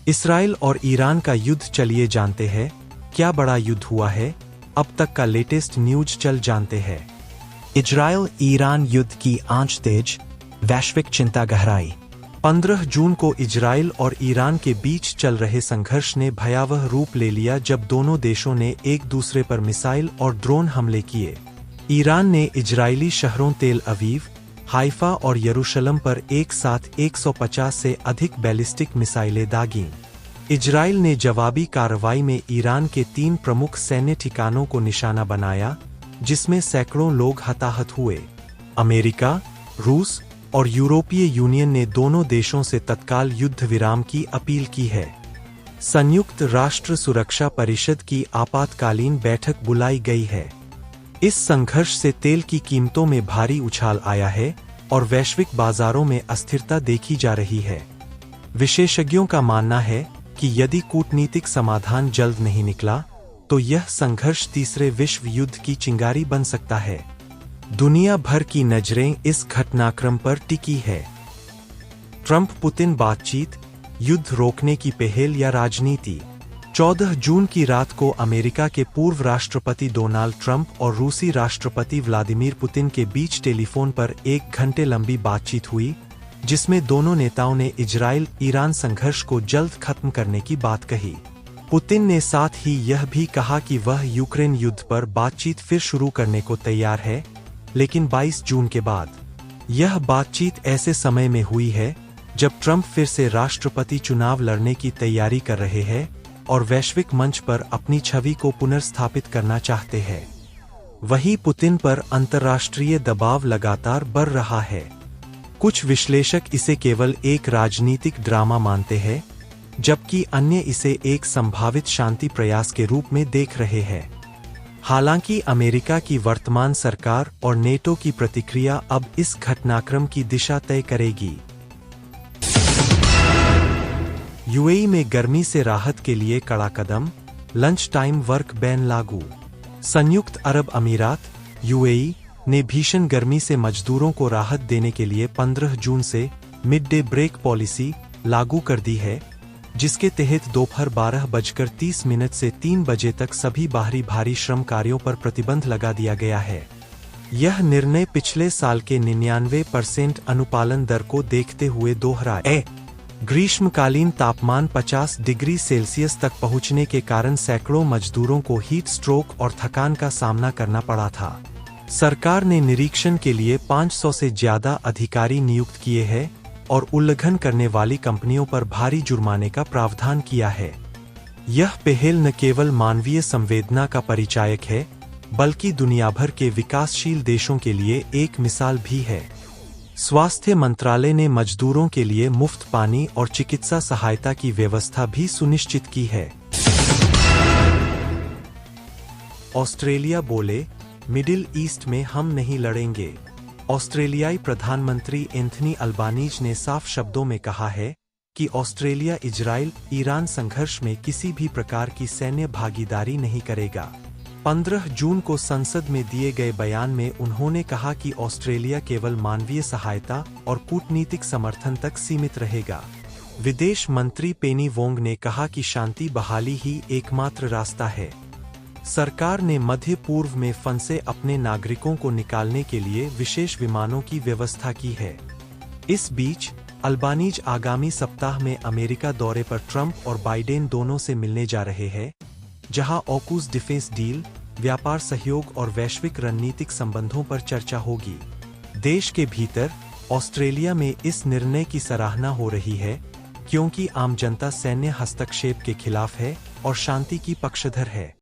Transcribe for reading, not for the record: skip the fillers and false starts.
Israel और Iran का युद्ध चलिए जानते हैं, क्या बड़ा युद्ध हुआ है, अब तक का लेटेस्ट न्यूज चल जानते हैं। इजराइल ईरान युद्ध की आंच तेज, वैश्विक चिंता गहराई। 15 जून को इजराइल और ईरान के बीच चल रहे संघर्ष ने भयावह रूप ले लिया जब दोनों देशों ने एक दूसरे पर मिसाइल और ड्रोन हमले किए। ईरान ने इजरायली शहरों तेल अवीव, हाइफा और यरूशलेम पर एक साथ 150 से अधिक बैलिस्टिक मिसाइलें दागीं। इजराइल ने जवाबी कार्रवाई में ईरान के 3 प्रमुख सैन्य ठिकानों को निशाना बनाया, जिसमें सैकड़ों लोग हताहत हुए। अमेरिका, रूस और यूरोपीय यूनियन ने दोनों देशों से तत्काल युद्ध विराम की अपील की है। संयुक्त राष्ट्र सुरक्षा परिषद की आपातकालीन बैठक बुलाई गई है। इस संघर्ष से तेल की कीमतों में भारी उछाल आया है और वैश्विक बाजारों में अस्थिरता देखी जा रही है। विशेषज्ञों का मानना है कि यदि कूटनीतिक समाधान जल्द नहीं निकला, तो यह संघर्ष तीसरे विश्व युद्ध की चिंगारी बन सकता है। दुनिया भर की नजरें इस घटनाक्रम पर टिकी है। ट्रंप पुतिन बातचीत, युद्ध रोकने की पहल या राजनीति। 14 जून की रात को अमेरिका के पूर्व राष्ट्रपति डोनाल्ड ट्रंप और रूसी राष्ट्रपति व्लादिमीर पुतिन के बीच टेलीफोन पर 1 घंटे लंबी बातचीत हुई, जिसमें दोनों नेताओं ने इजराइल ईरान संघर्ष को जल्द खत्म करने की बात कही। पुतिन ने साथ ही यह भी कहा कि वह यूक्रेन युद्ध पर बातचीत फिर शुरू करने को तैयार है, लेकिन 22 जून के बाद। यह बातचीत ऐसे समय में हुई है जब ट्रंप फिर से राष्ट्रपति चुनाव लड़ने की तैयारी कर रहे हैं और वैश्विक मंच पर अपनी छवि को पुनर्स्थापित करना चाहते हैं। वहीं पुतिन पर अंतर्राष्ट्रीय दबाव लगातार बढ़ रहा है। कुछ विश्लेषक इसे केवल एक राजनीतिक ड्रामा मानते हैं, जबकि अन्य इसे एक संभावित शांति प्रयास के रूप में देख रहे हैं। हालांकि अमेरिका की वर्तमान सरकार और नेटो की प्रतिक्रिया अब इस घटनाक्रम की दिशा तय करेगी। यूएई में गर्मी से राहत के लिए कड़ा कदम, लंच टाइम वर्क बैन लागू। संयुक्त अरब अमीरात यूएई ने भीषण गर्मी से मजदूरों को राहत देने के लिए 15 जून से मिड डे ब्रेक पॉलिसी लागू कर दी है, जिसके तहत दोपहर 12:30 से 3 बजे तक सभी बाहरी भारी श्रम कार्यों पर प्रतिबंध लगा दिया गया है। यह निर्णय पिछले साल के 99% अनुपालन दर को देखते हुए दोहराए। ग्रीष्मकालीन तापमान 50 डिग्री सेल्सियस तक पहुंचने के कारण सैकड़ों मजदूरों को हीट स्ट्रोक और थकान का सामना करना पड़ा था। सरकार ने निरीक्षण के लिए 500 से ज्यादा अधिकारी नियुक्त किए हैं और उल्लंघन करने वाली कंपनियों पर भारी जुर्माने का प्रावधान किया है। यह पहल न केवल मानवीय संवेदना का परिचायक है, बल्कि दुनिया भर के विकासशील देशों के लिए एक मिसाल भी है। स्वास्थ्य मंत्रालय ने मजदूरों के लिए मुफ्त पानी और चिकित्सा सहायता की व्यवस्था भी सुनिश्चित की है। ऑस्ट्रेलिया बोले, मिडिल ईस्ट में हम नहीं लड़ेंगे। ऑस्ट्रेलियाई प्रधानमंत्री एंथनी अल्बानीज ने साफ शब्दों में कहा है कि ऑस्ट्रेलिया इजराइल ईरान संघर्ष में किसी भी प्रकार की सैन्य भागीदारी नहीं करेगा। 15 जून को संसद में दिए गए बयान में उन्होंने कहा कि ऑस्ट्रेलिया केवल मानवीय सहायता और कूटनीतिक समर्थन तक सीमित रहेगा। विदेश मंत्री पेनी वोंग ने कहा कि शांति बहाली ही एकमात्र रास्ता है। सरकार ने मध्य पूर्व में फंसे अपने नागरिकों को निकालने के लिए विशेष विमानों की व्यवस्था की है। इस बीच अल्बानीज आगामी सप्ताह में अमेरिका दौरे पर ट्रंप और बाइडेन दोनों से मिलने जा रहे हैं, जहां ऑकूस डिफेंस डील, व्यापार सहयोग और वैश्विक रणनीतिक संबंधों पर चर्चा होगी। देश के भीतर ऑस्ट्रेलिया में इस निर्णय की सराहना हो रही है, क्योंकि आम जनता सैन्य हस्तक्षेप के खिलाफ है और शांति की पक्षधर है।